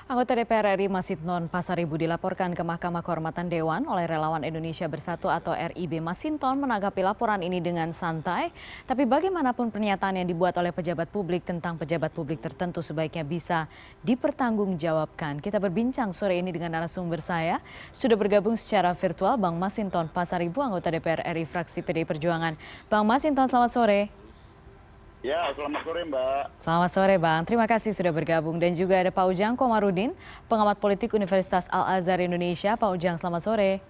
Anggota DPR RI Masinton Pasaribu dilaporkan ke Mahkamah Kehormatan Dewan oleh Relawan Indonesia Bersatu atau RIB. Masinton menanggapi laporan ini dengan santai, tapi bagaimanapun pernyataan yang dibuat oleh pejabat publik tentang pejabat publik tertentu sebaiknya bisa dipertanggungjawabkan. Kita berbincang sore ini dengan narasumber saya. Sudah bergabung secara virtual Bang Masinton Pasaribu, anggota DPR RI fraksi PDI Perjuangan. Bang Masinton, selamat sore. Ya, selamat sore Mbak. Selamat sore Bang, terima kasih sudah bergabung. Dan juga ada Pak Ujang Komarudin, pengamat politik Universitas Al-Azhar Indonesia. Pak Ujang, selamat sore.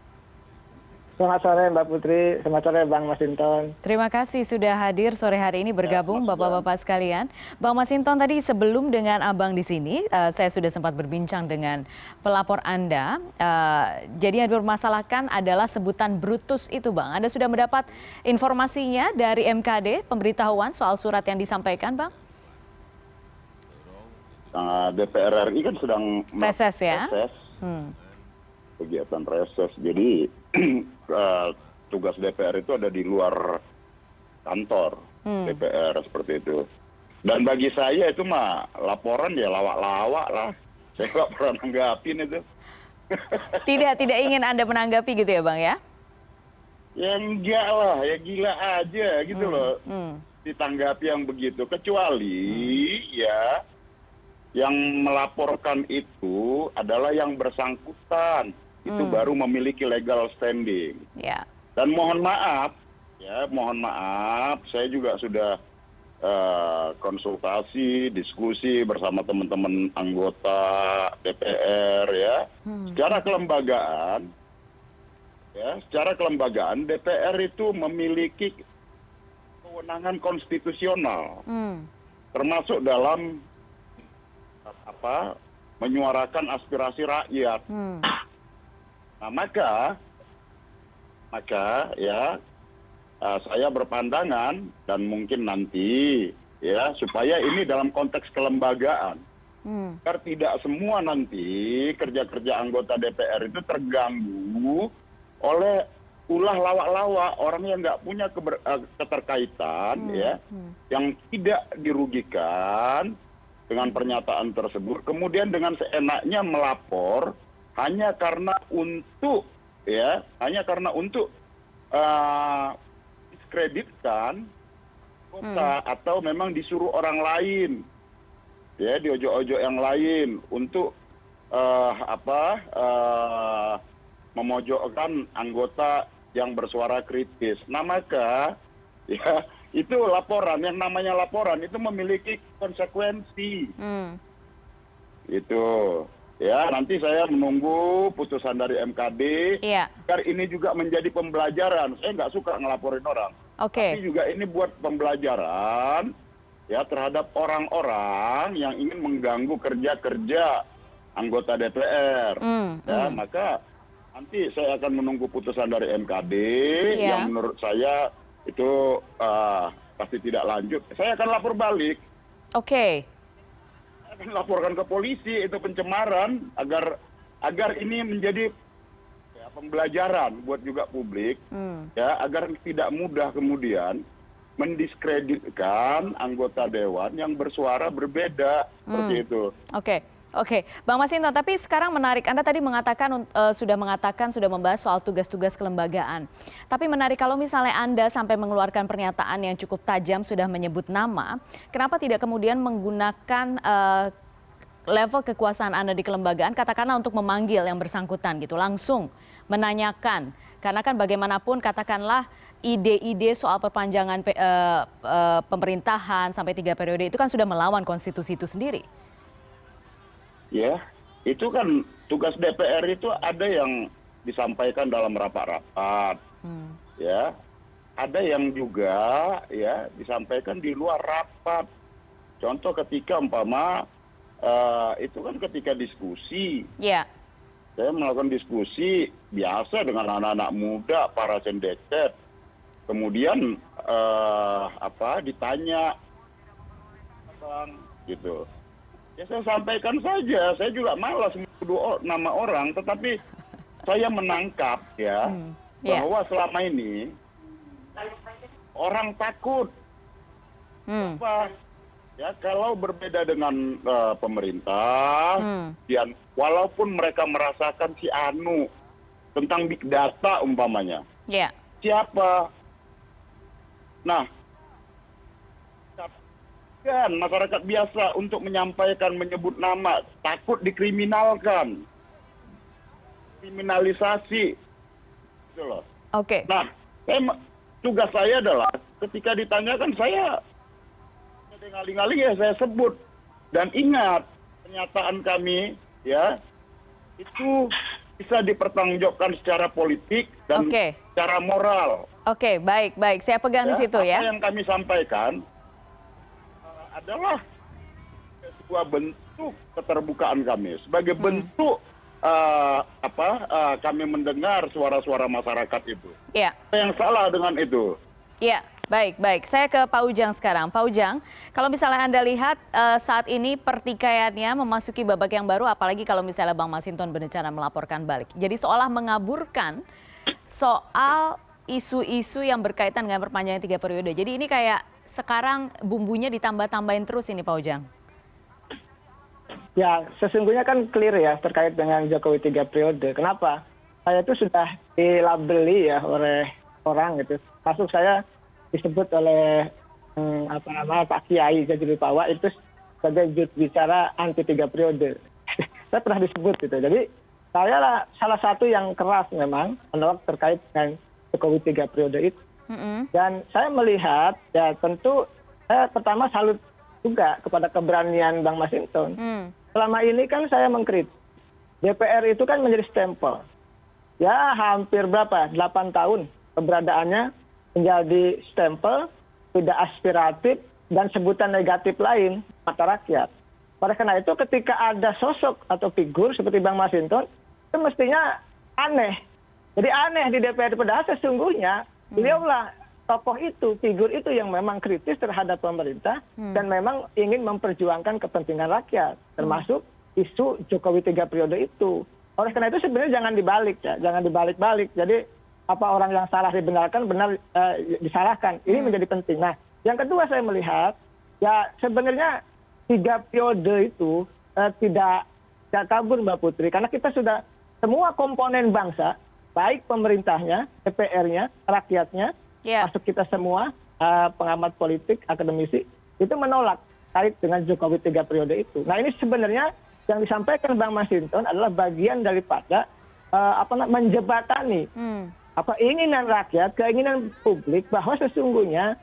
Selamat sore Mbak Putri, selamat sore Bang Masinton. Terima kasih sudah hadir sore hari ini bergabung Bapak-Bapak sekalian. Bang Masinton, tadi sebelum dengan Abang di sini, saya sudah sempat berbincang dengan pelapor Anda. Jadi yang dipermasalahkan adalah sebutan Brutus itu Bang. Anda sudah mendapat informasinya dari MKD, pemberitahuan soal surat yang disampaikan Bang? DPR RI kan sedang reses ya? reses, kegiatan reses. Jadi tugas DPR itu ada di luar kantor DPR seperti itu. Dan bagi saya itu mah laporan ya lawak-lawak lah. Saya nggak pernah nanggapin itu. Tidak ingin Anda menanggapi gitu ya Bang ya? Ya enggak lah, ya gila aja gitu loh. Ditanggapi yang begitu. Kecuali ya yang melaporkan itu adalah yang bersangkutan. Itu baru memiliki legal standing. Ya. Dan mohon maaf, saya juga sudah konsultasi, diskusi bersama teman-teman anggota DPR ya. Secara kelembagaan DPR itu memiliki kewenangan konstitusional, termasuk dalam menyuarakan aspirasi rakyat. Nah, maka ya saya berpandangan dan mungkin nanti ya supaya ini dalam konteks kelembagaan, agar tidak semua nanti kerja-kerja anggota DPR itu terganggu oleh ulah lawak-lawak orang yang nggak punya keterkaitan ya, yang tidak dirugikan dengan pernyataan tersebut, kemudian dengan seenaknya melapor hanya karena untuk diskreditkan kota atau memang disuruh orang lain ya, diojo-ojo yang lain untuk memojokkan anggota yang bersuara kritis. Nah, maka ya itu laporan, yang namanya laporan itu memiliki konsekuensi. Itu ya, nanti saya menunggu putusan dari MKD agar ini juga menjadi pembelajaran. Saya nggak suka ngelaporin orang, tapi juga ini buat pembelajaran ya terhadap orang-orang yang ingin mengganggu kerja-kerja anggota DPR. Ya, maka nanti saya akan menunggu putusan dari MKD yang menurut saya itu pasti tidak lanjut. Saya akan lapor balik. Laporkan ke polisi itu pencemaran agar ini menjadi ya, pembelajaran buat juga publik ya, agar tidak mudah kemudian mendiskreditkan anggota dewan yang bersuara berbeda seperti itu. Oke, Bang Masinton, tapi sekarang menarik, Anda tadi mengatakan sudah membahas soal tugas-tugas kelembagaan. Tapi menarik kalau misalnya Anda sampai mengeluarkan pernyataan yang cukup tajam sudah menyebut nama, kenapa tidak kemudian menggunakan level kekuasaan Anda di kelembagaan, katakanlah untuk memanggil yang bersangkutan gitu, langsung menanyakan. Karena kan bagaimanapun katakanlah ide-ide soal perpanjangan pemerintahan sampai 3 periode itu kan sudah melawan konstitusi itu sendiri. Ya, itu kan tugas DPR itu ada yang disampaikan dalam rapat-rapat, ya, ada yang juga ya disampaikan di luar rapat. Contoh ketika itu kan ketika diskusi, saya melakukan diskusi biasa dengan anak-anak muda, para cendecat, kemudian ditanya, gitu. Ya saya sampaikan saja, saya juga malas menuduh nama orang, tetapi saya menangkap ya bahwa selama ini orang takut. Apa? Ya, kalau berbeda dengan pemerintah, dan walaupun mereka merasakan si anu tentang big data umpamanya, Ya. siapa? Nah, kan masyarakat biasa untuk menyampaikan, menyebut nama, takut dikriminalkan, kriminalisasi, gitu loh. Oke. Nah, tugas saya adalah ketika ditanyakan saya ngaling-ngaling ya saya sebut, dan ingat pernyataan kami ya itu bisa dipertanggungjawabkan secara politik dan Oke. secara moral. Oke, baik, baik. Saya pegang di situ ya. Apa yang kami sampaikan adalah sebuah bentuk keterbukaan kami, sebagai bentuk kami mendengar suara-suara masyarakat itu. Iya. Apa yang salah dengan itu? Iya, baik, baik. Saya ke Pak Ujang sekarang. Pak Ujang, kalau misalnya Anda lihat saat ini pertikaiannya memasuki babak yang baru, apalagi kalau misalnya Bang Masinton berencana melaporkan balik. Jadi seolah mengaburkan soal isu-isu yang berkaitan dengan perpanjangan 3 periode. Jadi ini kayak sekarang bumbunya ditambah-tambahin terus ini Pak Ujang. Ya, sesungguhnya kan clear ya terkait dengan Jokowi 3 periode. Kenapa? Saya itu sudah dilabeli ya oleh orang gitu. Masuk saya disebut oleh Pak Kiai Jazilul Fawait itu sebagai juru bicara anti 3 periode. Saya pernah disebut gitu. Jadi saya lah salah satu yang keras memang menolak terkait dengan Jokowi 3 periode itu. Dan saya melihat ya tentu saya pertama salut juga kepada keberanian Bang Masinton. Selama ini kan saya mengkritik DPR itu kan menjadi stempel. Ya hampir berapa? 8 tahun keberadaannya menjadi stempel, tidak aspiratif dan sebutan negatif lain mata rakyat. Oleh karena itu ketika ada sosok atau figur seperti Bang Masinton itu mestinya aneh. Jadi aneh di DPR padahal sesungguhnya beliaulah tokoh itu, figur itu yang memang kritis terhadap pemerintah dan memang ingin memperjuangkan kepentingan rakyat, termasuk isu Jokowi 3 periode itu. Oleh karena itu sebenarnya jangan dibalik ya, jangan dibalik-balik. Jadi apa orang yang salah dibenarkan, benar disalahkan. Ini menjadi penting. Nah, yang kedua saya melihat ya sebenarnya 3 periode itu tidak kabur Mbak Putri, karena kita sudah semua komponen bangsa, baik pemerintahnya, DPR-nya, rakyatnya, masuk kita semua, pengamat politik, akademisi, itu menolak kait dengan Jokowi 3 periode itu. Nah ini sebenarnya yang disampaikan Bang Masinton adalah bagian daripada menjebatani keinginan rakyat, keinginan publik bahwa sesungguhnya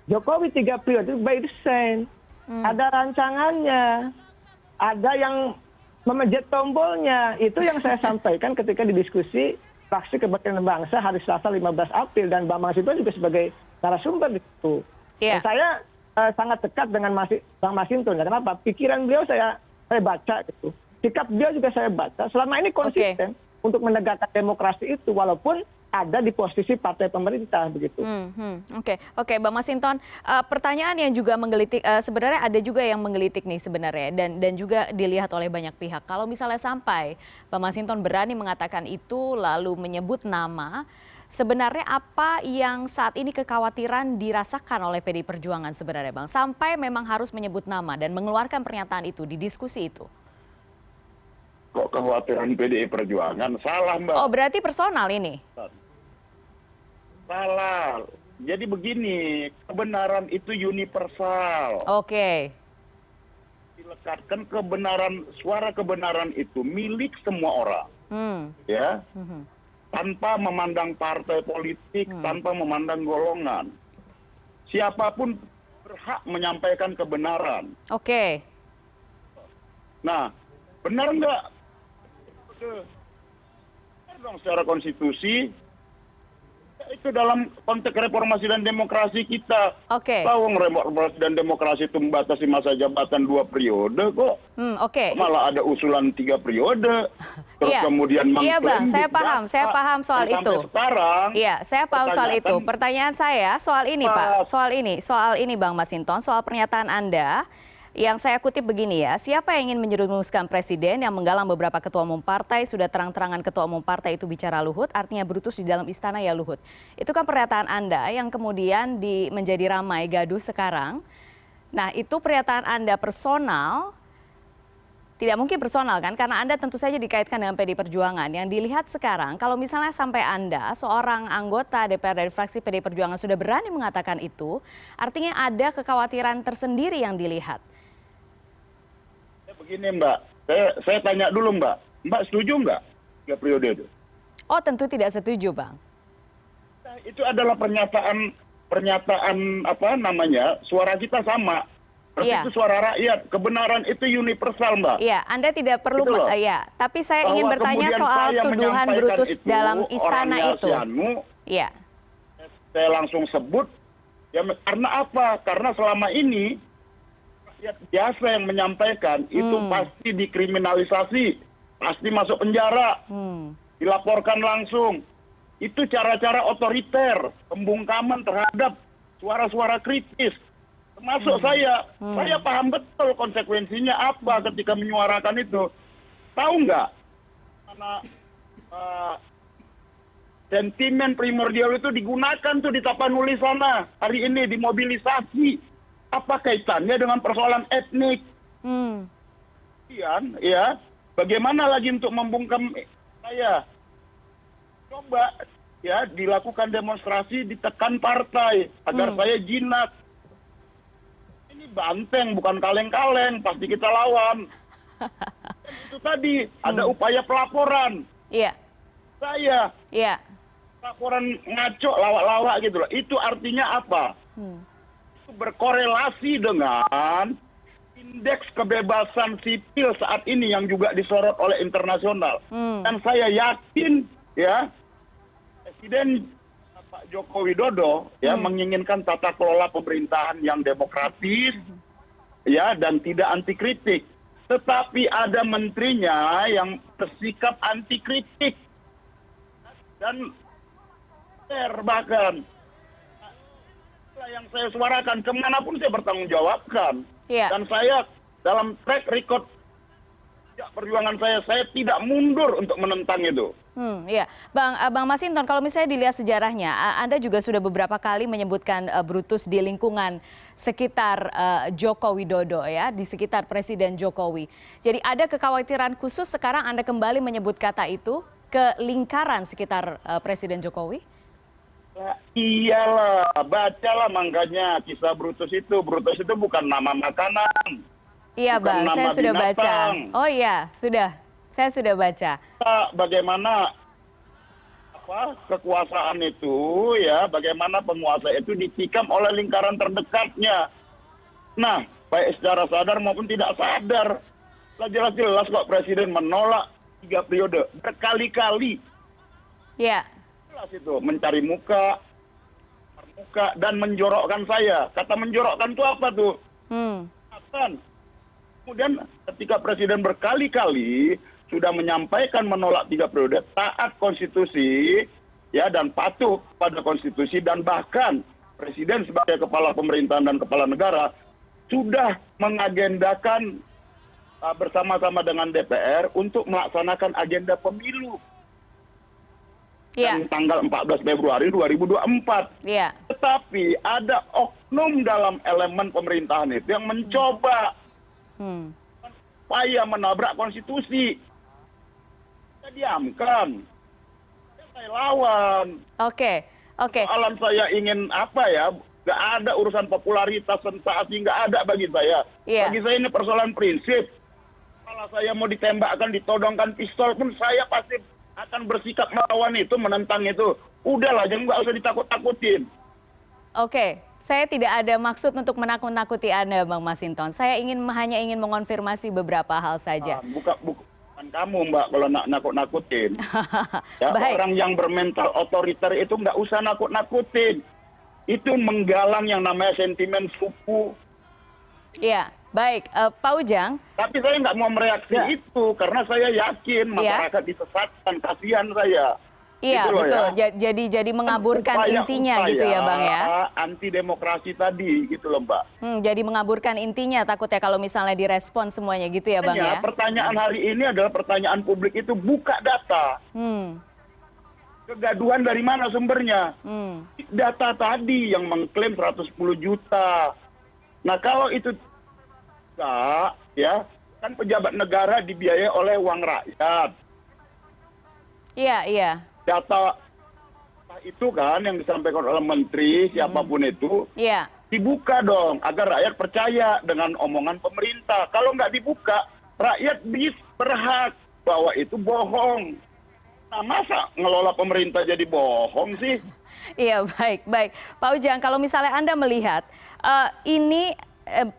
Jokowi 3 periode by design, ada rancangannya, ada yang memencet tombolnya. Itu yang saya sampaikan ketika didiskusi Fraksi Kebangkitan Bangsa hari Selasa 15 April dan Bang Masinton juga sebagai narasumber di situ. Dan saya sangat dekat dengan Bang Masinton. Ya, kenapa? Pikiran beliau saya baca gitu. Sikap beliau juga saya baca. Selama ini konsisten untuk menegakkan demokrasi itu walaupun ada di posisi partai pemerintah begitu. Oke, Bang Masinton, pertanyaan yang juga menggelitik, sebenarnya ada juga yang menggelitik nih sebenarnya dan juga dilihat oleh banyak pihak. Kalau misalnya sampai Bang Masinton berani mengatakan itu lalu menyebut nama, sebenarnya apa yang saat ini kekhawatiran dirasakan oleh PDI Perjuangan sebenarnya Bang? Sampai memang harus menyebut nama dan mengeluarkan pernyataan itu di diskusi itu. Kok kekhawatiran PDI Perjuangan? Salah Mbak. Oh berarti personal ini? Salah. Jadi begini, kebenaran itu universal. Oke. Dilekatkan kebenaran, suara kebenaran itu milik semua orang. Ya. Tanpa memandang partai politik, tanpa memandang golongan. Siapapun berhak menyampaikan kebenaran. Oke. Nah, benar nggak? Benar dong secara konstitusi. Itu dalam konteks reformasi dan demokrasi kita. Lawang reformasi dan demokrasi itu membatasi masa jabatan 2 periode kok. Malah ada usulan 3 periode. Terus kemudian Iya Bang, saya paham soal itu. Sekarang, iya, saya paham soal itu. Pertanyaan saya soal ini Pak, soal ini Bang Masinton, soal pernyataan Anda. Yang saya kutip begini ya, siapa yang ingin menjerumuskan presiden yang menggalang beberapa ketua umum partai, sudah terang-terangan ketua umum partai itu bicara Luhut, artinya Brutus di dalam istana ya Luhut. Itu kan pernyataan Anda yang kemudian menjadi ramai gaduh sekarang. Nah, itu pernyataan Anda personal, tidak mungkin personal kan? Karena Anda tentu saja dikaitkan dengan PD Perjuangan. Yang dilihat sekarang, kalau misalnya sampai Anda, seorang anggota DPR dari fraksi PD Perjuangan sudah berani mengatakan itu, artinya ada kekhawatiran tersendiri yang dilihat. Begini Mbak, saya tanya dulu Mbak setuju nggak 3 periode itu? Oh, tentu tidak setuju, Bang. Nah, itu adalah pernyataan apa namanya, suara kita sama. Berarti Iya. itu suara rakyat, kebenaran itu universal Mbak. Iya, Anda tidak perlu, Gitu loh. ya. Tapi saya ingin Bahwa bertanya kemudian soal saya tuduhan menyampaikan Brutus itu, dalam istana orangnya itu. si Anu, Iya. saya langsung sebut, ya karena apa? Karena selama ini rakyat biasa yang menyampaikan itu pasti dikriminalisasi, pasti masuk penjara, dilaporkan langsung. Itu cara-cara otoriter, pembungkaman terhadap suara-suara kritis. Termasuk saya paham betul konsekuensinya apa ketika menyuarakan itu. Tahu nggak? Karena sentimen primordial itu digunakan tuh di Tapanuli sana hari ini dimobilisasi. Apa kaitannya dengan persoalan etnik? Kemudian, ya, bagaimana lagi untuk membungkam saya? Coba ya dilakukan demonstrasi, ditekan partai agar saya jinak. Ini banteng bukan kaleng-kaleng, pasti kita lawan. Dan itu tadi ada upaya pelaporan. Iya. Saya Iya. laporan ngaco lawak-lawak gitu loh. Itu artinya apa? Itu berkorelasi dengan indeks kebebasan sipil saat ini yang juga disorot oleh internasional. Dan saya yakin ya Presiden Pak Joko Widodo ya menginginkan tata kelola pemerintahan yang demokratis ya dan tidak anti kritik. Tetapi ada menterinya yang bersikap anti kritik dan bahkan yang saya suarakan kemanapun saya bertanggung jawabkan. Iya. Dan saya dalam track record perjuangan saya tidak mundur untuk menentang itu. Iya, Bang Masinton, kalau misalnya dilihat sejarahnya, Anda juga sudah beberapa kali menyebutkan Brutus di lingkungan sekitar Joko Widodo ya, di sekitar Presiden Jokowi. Jadi ada kekhawatiran khusus sekarang Anda kembali menyebut kata itu ke lingkaran sekitar Presiden Jokowi? Iyalah, bacalah makanya kisah Brutus itu. Brutus itu bukan nama makanan. Iya bukan Bang, nama saya sudah baca. binatang. Oh iya, sudah. Saya sudah baca. Bagaimana kekuasaan itu ya, bagaimana penguasa itu ditikam oleh lingkaran terdekatnya. Nah, baik secara sadar maupun tidak sadar. Jelas-jelas kok Presiden menolak 3 periode berkali-kali. Iya. Jelas itu mencari muka dan menjorokkan saya. Kata menjorokkan itu apa tuh? Kemudian ketika Presiden berkali-kali sudah menyampaikan menolak 3 periode, taat konstitusi ya dan patuh pada konstitusi, dan bahkan Presiden sebagai kepala pemerintahan dan kepala negara sudah mengagendakan bersama-sama dengan DPR untuk melaksanakan agenda pemilu. Iya. Dan tanggal 14 Februari 2024. Iya. Tetapi ada oknum dalam elemen pemerintahan itu yang mencoba supaya menabrak konstitusi. Saya diamkan. Saya lawan. Oke. Soalan saya ingin apa ya? Gak ada urusan popularitas sensasi, nggak ada bagi saya. Iya. Bagi saya ini persoalan prinsip. Kalau saya mau ditembakkan, ditodongkan pistol pun saya pasti akan bersikap melawan itu, menentang itu. Udahlah, jangan nggak usah ditakut-takutin. Oke, saya tidak ada maksud untuk menakut-nakuti Anda, Bang Masinton. Saya hanya ingin mengonfirmasi beberapa hal saja. Bukan kamu, Mbak, kalau nakut-nakutin. Ya, Baik. orang yang bermental otoriter itu nggak usah nakut-nakutin. Itu menggalang yang namanya sentimen suku. Iya, baik. Pak Ujang. Tapi saya nggak mau mereaksi itu, karena saya yakin masyarakat disesatkan, kasihan saya. Iya, Gitu loh, betul. ya. Jadi mengaburkan intinya gitu ya, Bang ya. Anti demokrasi tadi, gitu loh, Mbak. Jadi mengaburkan intinya takutnya kalau misalnya direspon semuanya gitu ya, Bang ya. Pertanyaan hari ini adalah pertanyaan publik itu buka data. Kegaduhan dari mana sumbernya? Data tadi yang mengklaim 110 juta. Nah kalau itu tidak, ya kan pejabat negara dibiayai oleh uang rakyat. Iya, iya. Data itu kan yang disampaikan oleh menteri siapapun itu Iya. dibuka dong agar rakyat percaya dengan omongan pemerintah. Kalau nggak dibuka, rakyat berhak bahwa itu bohong. Nah, masa ngelola pemerintah jadi bohong sih? Iya, baik, baik. Pak Ujang, kalau misalnya Anda melihat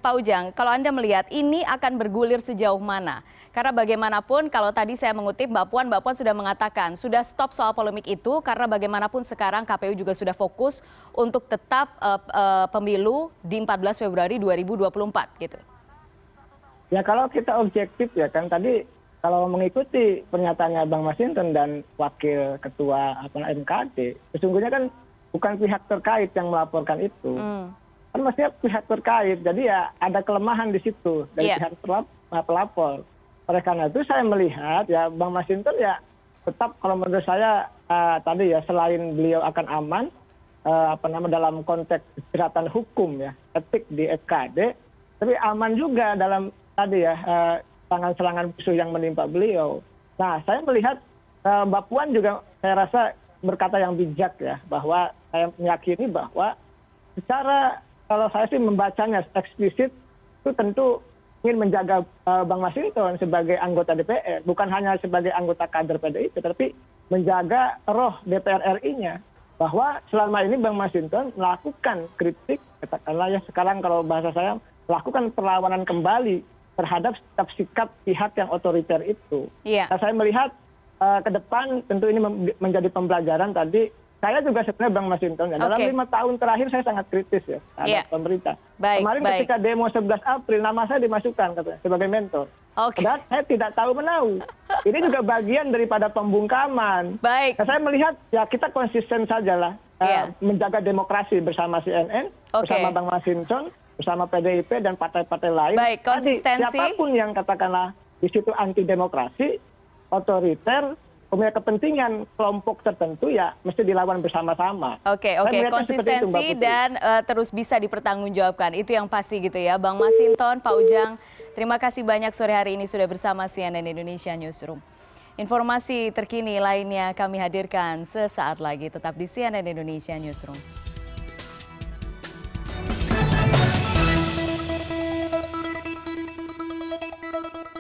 Pak Ujang, kalau Anda melihat ini akan bergulir sejauh mana? Karena bagaimanapun kalau tadi saya mengutip Mbak Puan sudah mengatakan sudah stop soal polemik itu karena bagaimanapun sekarang KPU juga sudah fokus untuk tetap pemilu di 14 Februari 2024 gitu. Ya kalau kita objektif ya kan tadi kalau mengikuti pernyataannya Bang Masinton dan Wakil Ketua MKD, sesungguhnya kan bukan pihak terkait yang melaporkan itu. Kan maksudnya pihak terkait, jadi ya ada kelemahan di situ dari pihak pelapor. Oleh karena itu saya melihat ya Bang Masinton ya tetap kalau menurut saya tadi ya selain beliau akan aman dalam konteks kejahatan hukum ya etik di FKD, tapi aman juga dalam tadi ya serangan-serangan musuh yang menimpa beliau. Nah saya melihat Mbak Puan juga saya rasa berkata yang bijak ya bahwa saya meyakini bahwa secara kalau saya sih membacanya eksplisit itu tentu ingin menjaga Bang Masinton sebagai anggota DPR, bukan hanya sebagai anggota kader PDIP, tapi menjaga roh DPR RI-nya. Bahwa selama ini Bang Masinton melakukan kritik, katakanlah ya sekarang kalau bahasa saya, melakukan perlawanan kembali terhadap sikap pihak yang otoriter itu. Nah, saya melihat ke depan tentu ini menjadi pembelajaran tadi. Saya juga sebenarnya Bang Masinton ya. Dalam 5 tahun terakhir saya sangat kritis ya terhadap pemerintah. Kemarin ketika demo 11 April nama saya dimasukkan katanya, sebagai mentor. Padahal saya tidak tahu menahu. Ini juga bagian daripada pembungkaman. Nah, saya melihat ya kita konsisten sajalah menjaga demokrasi bersama CNN, bersama Bang Masinton, bersama PDIP dan partai-partai lain. Konsistensi. Siapapun yang katakanlah di situ anti demokrasi, otoriter, punya kepentingan kelompok tertentu ya mesti dilawan bersama-sama. Oke, konsistensi dan terus bisa dipertanggungjawabkan. Itu yang pasti gitu ya. Bang Masinton, Pak Ujang, terima kasih banyak sore hari ini sudah bersama CNN Indonesia Newsroom. Informasi terkini lainnya kami hadirkan sesaat lagi. Tetap di CNN Indonesia Newsroom.